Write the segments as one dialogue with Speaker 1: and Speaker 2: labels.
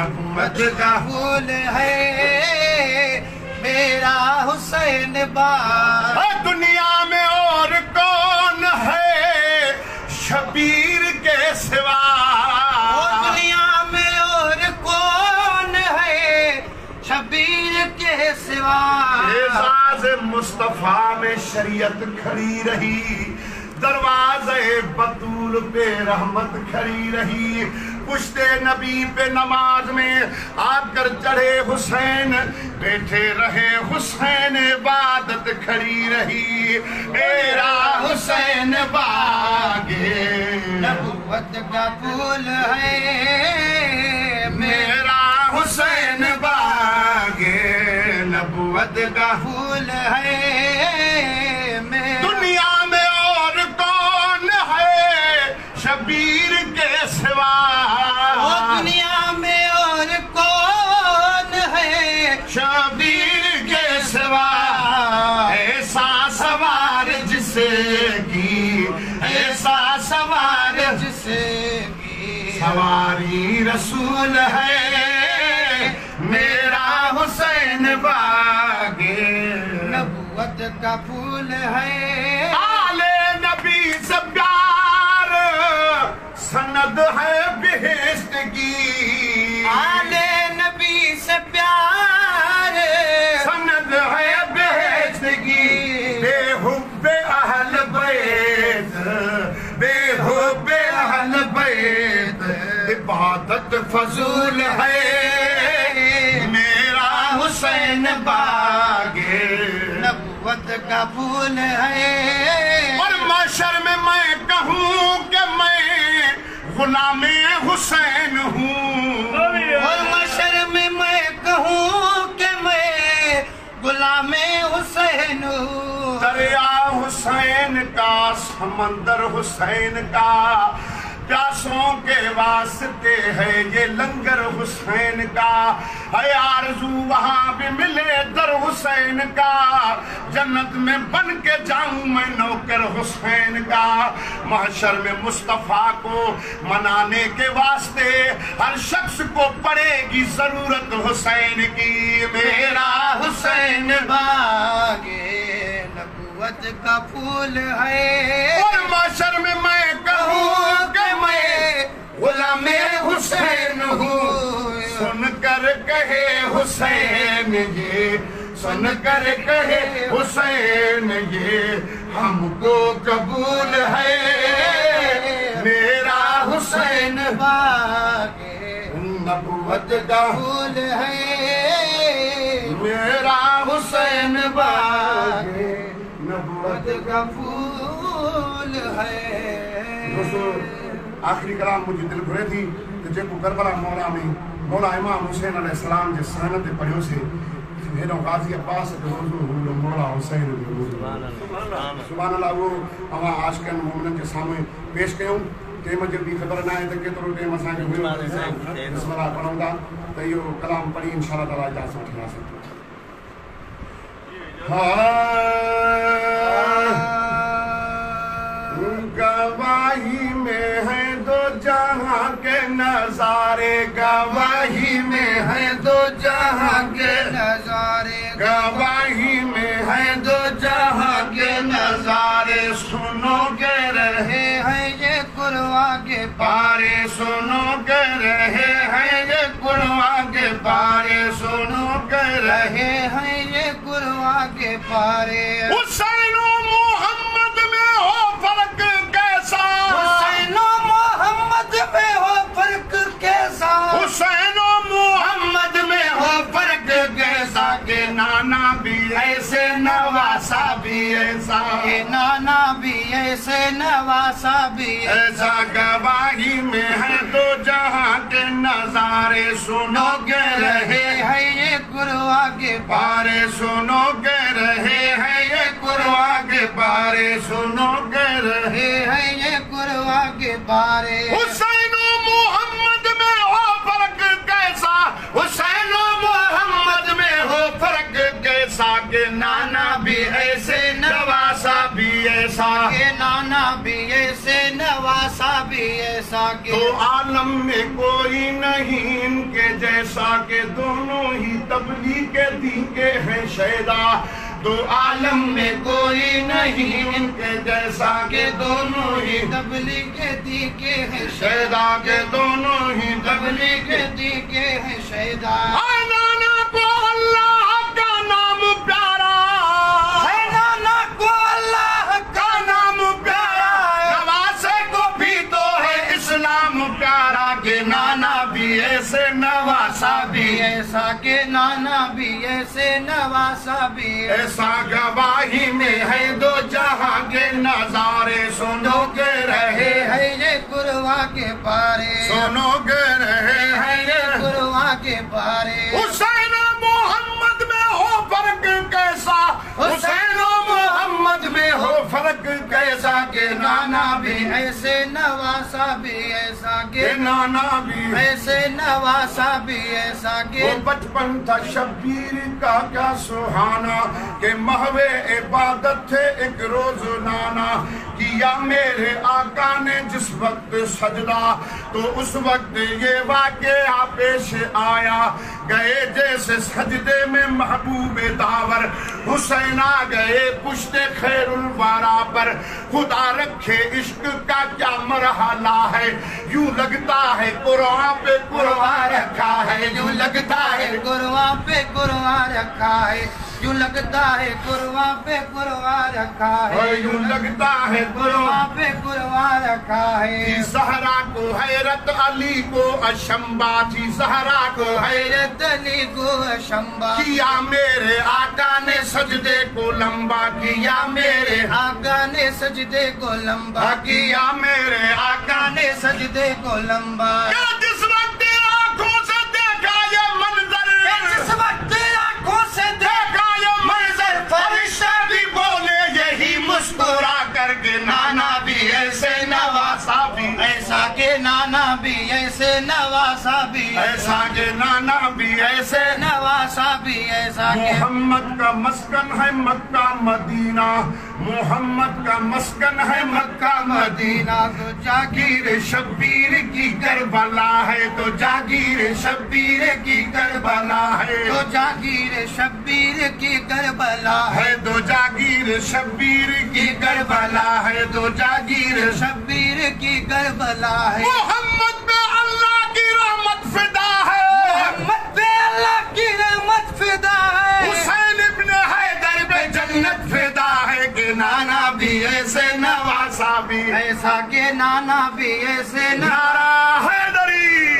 Speaker 1: نبوت کا پھول ہے میرا حسین باغ دنیا میں اور کون ہے شبیر کے سوا دنیا میں اور کون ہے شبیر کے سوا اعزاز مصطفیٰ میں شریعت کھڑی رہی دروازے بطول پہ رحمت کھڑی رہی پشت نبی پہ نماز میں آ کر چڑھے حسین بیٹھے رہے حسین عبادت کھڑی رہی میرا حسین باغ نبوت کا پھول ہے میرا حسین باغ نبوت کا پھول ہے دنیا میں اور کون ہے شبیر کے سوا دنیا میں اور کون ہے شبیر کے سوا ایسا سوار جسے کی ایسا سوار جسے کی سواری رسول ہے میرا حسین باغ نبوت کا پھول ہے آل نبی سے پیار سند ہے بہشت کی آل نبی سے پیار سند ہے بہشت کی بے حب اہل بیت بے حب اہل بیت عبادت فضول ہے میرا حسین باغ نبوت کا پھول ہے اور محشر میں کہوں کہ میں غلام حسین ہوں اور محشر میں کہوں کہ میں غلام حسین ہوں دریا حسین کا سمندر حسین کا پیاسوں کے واسطے ہے یہ لنگر حسین کا ہے آرزو وہاں بھی ملے در حسین کا جنت میں بن کے جاؤں میں نوکر حسین کا محشر میں مصطفیٰ کو منانے کے واسطے ہر شخص کو پڑے گی ضرورت حسین کی میرا حسین باغ نبوت کا پھول ہے اور محشر میں کہوں کہ میں غلام حسین ہوں سن کر کہے حسین یہ سن کر کہے حسین یہ ہم کو قبول ہے میرا حسین باغ نبوت کا پھول ہے میرا حسین باغ نبوت کا پھول ہے دوستو آخری کلام مجھے دل بھرے تھی کہ جب کو کربلا مولا امام حسین علیہ السلام جس سہنت پڑھیوں سے میرا غازی عباس کے حضور مولا حسین سبحان اللہ وہ ہوا عاشقین مومنن کے سامنے پیش کیوں ٹیم جلدی خبر نہ ہے کہ تو ٹیم اساں کے ہوئے بسم اللہ پڑھوں گا تو یہ کلام پڑھی انشاءاللہ تعالی اجازت اٹھا سکتے گواہی میں ہیں دو جہاں کے نظارے گواہی میں ہیں دو جہاں کے نظارے گواہی میں ہیں دو جہاں کے نظارے سنو کے رہے ہیں یہ قرآن کے پارے سنو کے رہے ہیں یہ قرآن کے پارے سنو کے رہے ہیں یہ قرآن کے پارے حسین و محمد میں ہو فرق کیسا حسین و محمد میں ہو فرق کیسا حسین و محمد میں ہو فرق کیسا کہ نانا بھی ایسے نواسا بھی ایسا کہ نانا بھی ایسے نواسا بھی ایسا گواہی میں ہے دو جہاں کے نظارے سنو کے رہے ہیں یہ قرآن کے پارے سنو کے رہے ہیں یہ قرآن کے پارے سنو کے رہے ہیں یہ قرآن کے پارے حسین و محمد میں ہو فرق کیسا حسین و محمد میں ہو فرق کیسا کہ نانا بھی ایسے نواسا بھی ایسا کہ نانا بھی ایسے نواسا بھی ایسا
Speaker 2: کے
Speaker 1: تو عالم میں کوئی نہیں ان کے جیسا کہ دونوں ہی تبلیغ دین کے ہیں شہدا تو عالم میں کوئی نہیں ان کے جیسا کہ دونوں ہی
Speaker 2: تبلیغ دین کے ہیں
Speaker 1: شہدا کے دونوں ہی
Speaker 2: تبلیغ دین کے ہیں شہدا
Speaker 1: اے نانا کو اللہ کا نام پیارا
Speaker 2: ہے نانا کو اللہ
Speaker 1: کا نام پیارا نواسے کو بھی تو ہے اسلام پیارا کہ نانا بھی ایسے نواسا بھی
Speaker 2: ایسا کہ نانا بھی ایسے نواسا بھی
Speaker 1: ایسا گواہی میں ہے دو جہاں کے نظارے سنو کے رہے
Speaker 2: ہے یہ قرآ کے پارے
Speaker 1: سنو کے رہے ہیں یہ
Speaker 2: قرآ کے پارے
Speaker 1: حسین و محمد میں ہو فرق کیسا حسین و محمد میں ہو فرق کیسا کہ نانا بھی
Speaker 2: ایسے نواسا بھی ایسا کہ
Speaker 1: نانا بھی
Speaker 2: ایسے نواسا بھی ایسا کہ
Speaker 1: وہ بچپن تھا شبیر کا کیا سہانا کہ محو عبادت تھے ایک روز نانا کیا میرے آقا نے جس وقت سجدہ تو اس وقت یہ واقعہ پیش آیا گئے جیسے سجدے میں محبوب داور حسین آ گئے پشت خیر الوارا پر خدا رکھے عشق کا کیا مرحلہ ہے یوں لگتا ہے قرآن پہ قرآن رکھا ہے یوں لگتا ہے
Speaker 2: قرآن پہ قرآن رکھا ہے یوں لگتا ہے قرآن پہ قرآن رکھا ہے
Speaker 1: یوں لگتا ہے
Speaker 2: قرآن پہ قرآن رکھا ہے
Speaker 1: زہرا کو حیرت علی کو اشمبا تھی زہرا کو
Speaker 2: حیرت علی کو اشمبا
Speaker 1: کیا میرے آقا نے سجدے کو لمبا کیا میرے
Speaker 2: آقا نے سجدے کو لمبا
Speaker 1: کیا میرے آقا
Speaker 2: نے سجدے کو لمبا
Speaker 1: جس وقت آنکھوں سے دیکھا یہ منظر
Speaker 2: جس وقت آنکھوں سے
Speaker 1: دیکھا یہ منظر فرشتہ بھی بولے یہی مسکرا کر کے نانا بھی ایسے نواسا بھی
Speaker 2: ایسا کہ نانا بھی ایسے نواسا بھی
Speaker 1: ایسا کہ نانا بھی ایسے
Speaker 2: نواسا بھی ایسا کہ
Speaker 1: محمد کا مسکن ہے مکہ مدینہ محمد کا مسکن ہے مکہ مدینہ
Speaker 2: تو جاگیر
Speaker 1: شبیر کی کربلا ہے تو جاگیر شبیر کی کربلا ہے
Speaker 2: تو جاگیر شبیر کی کربلا
Speaker 1: ہے تو جاگیر شبیر کی کربلا ہے تو جاگیر
Speaker 2: شبیر کی کربلا ہے
Speaker 1: محمد پہ اللہ کی رحمت فدا ہے
Speaker 2: محمد پہ اللہ کی رحمت فدا ہے
Speaker 1: حسین ابن حیدر پہ جنت فدا ہے کہ نانا بھی ایسے نواسا بھی
Speaker 2: ایسا کہ نانا بھی ایسے
Speaker 1: نعرہ حیدری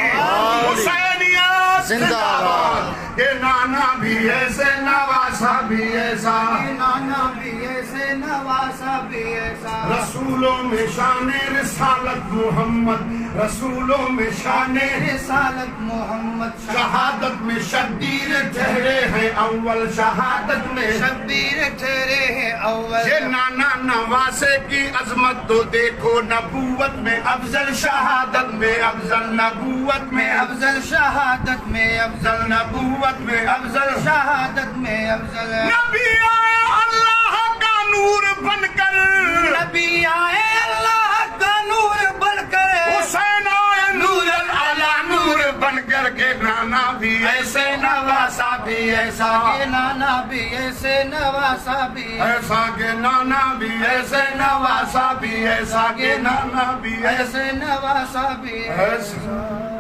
Speaker 1: حسینیت زندہ باد کہ نانا بھی ایسے نواسا بھی ایسا
Speaker 2: نانا بھی ایسے نواسا بھی ایسا
Speaker 1: رسولوں میں شان رسالت محمد رسولوں میں شان
Speaker 2: رسالت محمد
Speaker 1: شہادت میں شبیر ٹھہرے ہیں اول شہادت میں
Speaker 2: شبیر ٹھہرے ہیں اول
Speaker 1: یہ نانا نواسے کی عظمت تو دیکھو نبوت میں افضل شہادت میں افضل نبوت میں
Speaker 2: افضل شہادت میں افضل
Speaker 1: نبوت میں
Speaker 2: افضل شہادت میں افضل
Speaker 1: نبی آئے اللہ کا نور بن کر
Speaker 2: نبی آئے اللہ کا نور بن کر
Speaker 1: حسین آئے نور العلا نور بن کر کے نانا بھی ایسے نواسا بھی ایسا
Speaker 2: کہ نانا بھی ایسے نواسا بھی
Speaker 1: ایسا کہ نانا بھی ایسے نواسا بھی ایسا کہ نانا بھی
Speaker 2: ایسے نواسا بھی
Speaker 1: ایسا